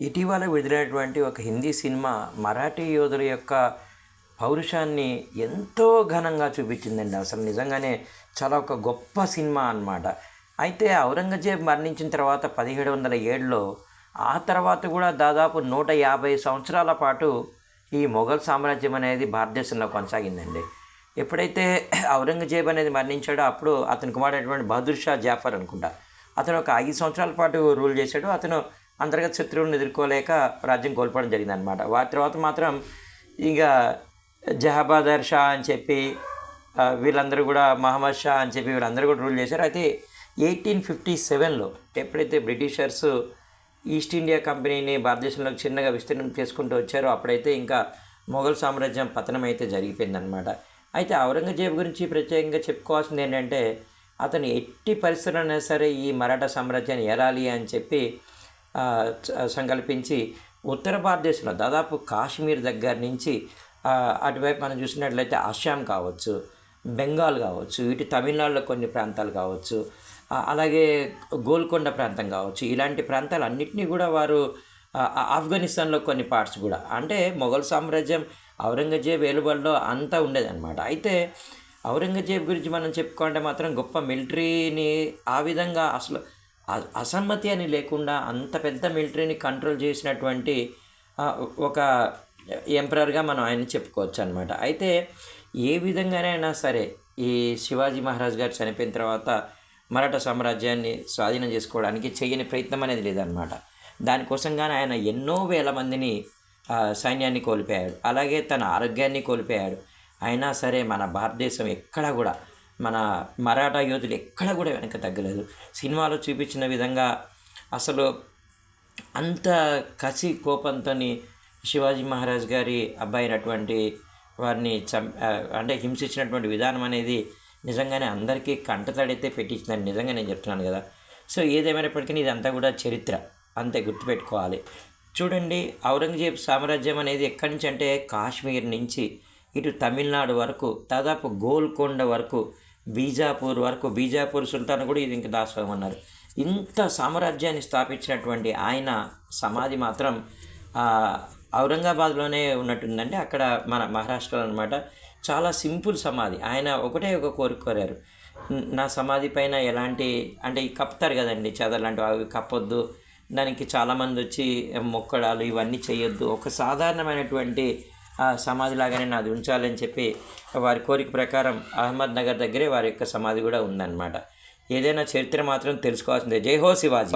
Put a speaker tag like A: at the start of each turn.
A: ఇటీవల విడుదలైనటువంటి ఒక హిందీ సినిమా మరాఠీ యోధుల యొక్క పౌరుషాన్ని ఎంతో ఘనంగా చూపించిందండి. అసలు నిజంగానే చాలా ఒక గొప్ప సినిమా అన్నమాట. అయితే ఔరంగజేబ్ మరణించిన తర్వాత 1707లో ఆ తర్వాత కూడా దాదాపు 150 సంవత్సరాల పాటు ఈ మొఘల్ సామ్రాజ్యం అనేది భారతదేశంలో కొనసాగిందండి. ఎప్పుడైతే ఔరంగజేబ్ అనేది మరణించాడో అప్పుడు అతని కుమారుడైనటువంటి బహదూర్ షా జాఫర్ అనుకుంటా, అతను ఒక 5 సంవత్సరాల పాటు రూల్ చేశాడు. అతను అంతర్గత శత్రువులను ఎదుర్కోలేక రాజ్యం కోల్పోవడం జరిగిందనమాట. వారి తర్వాత మాత్రం ఇక జహాబాదర్ షా అని చెప్పి వీళ్ళందరూ కూడా మహమ్మద్ షా అని చెప్పి వీళ్ళందరూ కూడా రూల్ చేశారు. అయితే 1857లో ఎప్పుడైతే బ్రిటిషర్స్ ఈస్ట్ ఇండియా కంపెనీని భారతదేశంలోకి చిన్నగా విస్తీర్ణం చేసుకుంటూ వచ్చారో అప్పుడైతే ఇంకా మొఘల్ సామ్రాజ్యం పతనం అయితే జరిగిపోయిందనమాట. అయితే ఔరంగజేబు గురించి ప్రత్యేకంగా చెప్పుకోవాల్సింది ఏంటంటే అతను ఎట్టి పరిస్థితులైనా సరే ఈ మరాఠా సామ్రాజ్యాన్ని ఏలాలి అని చెప్పి సంకల్పించి ఉత్తర భారతదేశంలో దాదాపు కాశ్మీర్ దగ్గర నుంచి అటువైపు మనం చూసినట్లయితే అస్సాం కావచ్చు, బెంగాల్ కావచ్చు, ఇటు తమిళనాడులో కొన్ని ప్రాంతాలు కావచ్చు, అలాగే గోల్కొండ ప్రాంతం కావచ్చు, ఇలాంటి ప్రాంతాలన్నింటినీ కూడా వారు ఆఫ్ఘనిస్తాన్లో కొన్ని పార్ట్స్ కూడా, అంటే మొఘల్ సామ్రాజ్యం ఔరంగజేబ్ ఏలుబడిలో అంతా ఉండేదన్నమాట. అయితే ఔరంగజేబ్ గురించి మనం చెప్పుకుంటే మాత్రం గొప్ప మిలిటరీని ఆ విధంగా అసలు అసమ్మతి అని లేకుండా అంత పెద్ద మిలిటరీని కంట్రోల్ చేసినటువంటి ఒక ఎంపరర్గా మనం ఆయన చెప్పుకోవచ్చు అనమాట. అయితే ఏ విధంగానైనా సరే ఈ శివాజీ మహారాజ్ గారు చనిపోయిన తర్వాత మరాఠా సామ్రాజ్యాన్ని స్వాధీనం చేసుకోవడానికి చేయని ప్రయత్నం అనేది లేదనమాట. దానికోసంగానే ఆయన ఎన్నో వేల మందిని సైన్యాన్ని కోల్పోయాడు, అలాగే తన ఆరోగ్యాన్ని కోల్పోయాడు. అయినా సరే మన భారతదేశం ఎక్కడా కూడా, మన మరాఠా యోధులు ఎక్కడ కూడా వెనక తగ్గలేదు. సినిమాలో చూపించిన విధంగా అసలు అంత కసి కోపంతో శివాజీ మహారాజ్ గారి అబ్బాయి అయినటువంటి వారిని అంటే హింసించినటువంటి విధానం అనేది నిజంగానే అందరికీ కంటతడైతే పెట్టించిందని నిజంగా నేను చెప్తున్నాను కదా. సో ఏదేమైనప్పటికీ ఇదంతా కూడా చరిత్ర, అంతే గుర్తుపెట్టుకోవాలి. చూడండి, ఔరంగజేబ్ సామ్రాజ్యం అనేది ఎక్కడి నుంచి అంటే కాశ్మీర్ నుంచి ఇటు తమిళనాడు వరకు, దాదాపు గోల్కొండ వరకు, బీజాపూర్ వరకు, బీజాపూర్ సుల్తాన్ కూడా ఇది ఇంకా దాచుకోమన్నారు. ఇంత సామ్రాజ్యాన్ని స్థాపించినటువంటి ఆయన సమాధి మాత్రం ఔరంగాబాద్లోనే ఉన్నట్టుందంటే, అక్కడ మన మహారాష్ట్రలో అనమాట. చాలా సింపుల్ సమాధి. ఆయన ఒకటే ఒక కోరిక కోరారు, నా సమాధి పైన ఎలాంటి అంటే ఈ కప్పుతారు కదండి చెదలు లాంటివి, అవి కప్పొద్దు, దానికి చాలామంది వచ్చి మొక్కడాలు ఇవన్నీ చేయొద్దు, ఒక సాధారణమైనటువంటి సమాధిలాగానే నాది ఉంచాలని చెప్పి వారి కోరిక ప్రకారం అహ్మద్ నగర్ దగ్గరే వారి యొక్క సమాధి కూడా ఉందన్నమాట. ఏదైనా చరిత్ర మాత్రం తెలుసుకోవాల్సిందే. జై హో శివాజీ.